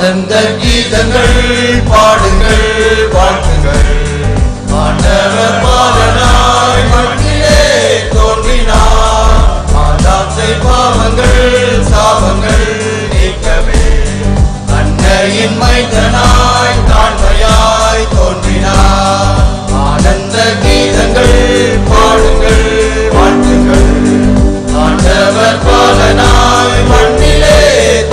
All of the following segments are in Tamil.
ஆனந்த கீதங்கள் பாடுங்கள் வாழ்த்துங்கள். ஆண்டவர் பாலனாய் மண்ணிலே தோன்றினார். ஆதாத்தை பாவங்கள் சாபங்கள் நீக்கவே அன்னையின் மைந்தனாய் தாழ்மையாய் தோன்றினார். ஆனந்த கீதங்கள் பாடுங்கள் வாழ்த்துங்கள். ஆண்டவர் பாலனாய் மண்ணிலே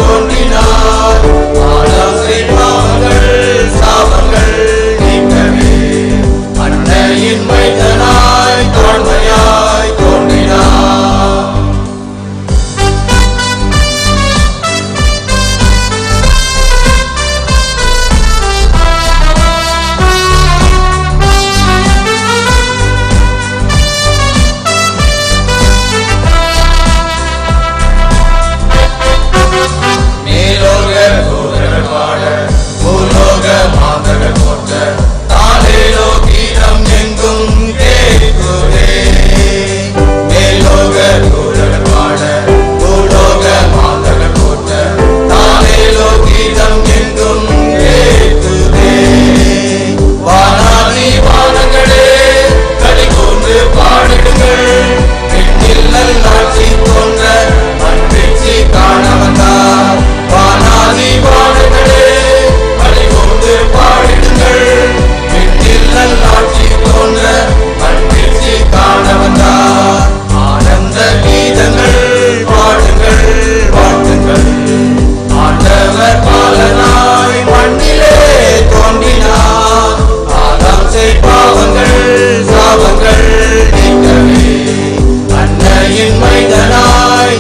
தோன்றினார். ஆதாத்தை பாவங்கள் சாபங்கள் நீக்கவே அன்னையின் மைந்தனாய்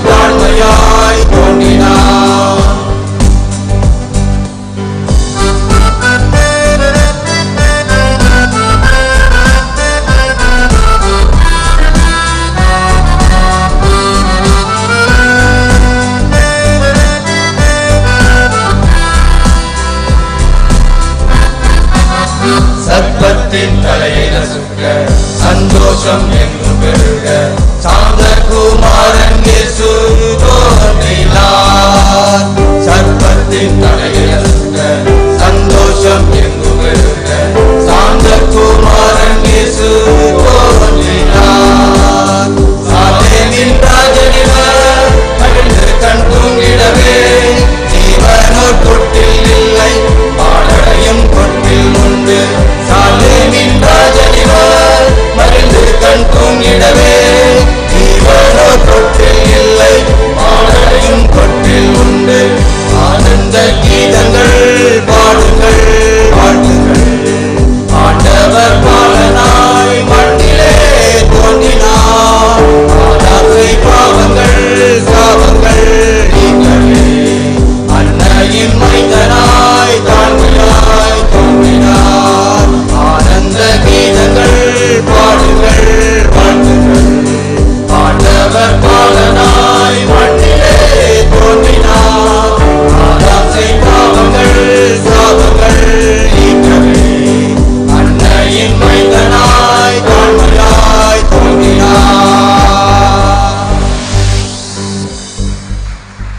தாழ்மையாய் தோன்றினார். சர்ப்பத்தின் தலையை நசுக்க சந்தோஷம் எங்கும் பெருக சாந்தகுமாரன் இயேசு தோன்றினார். சர்ப்பத்தின்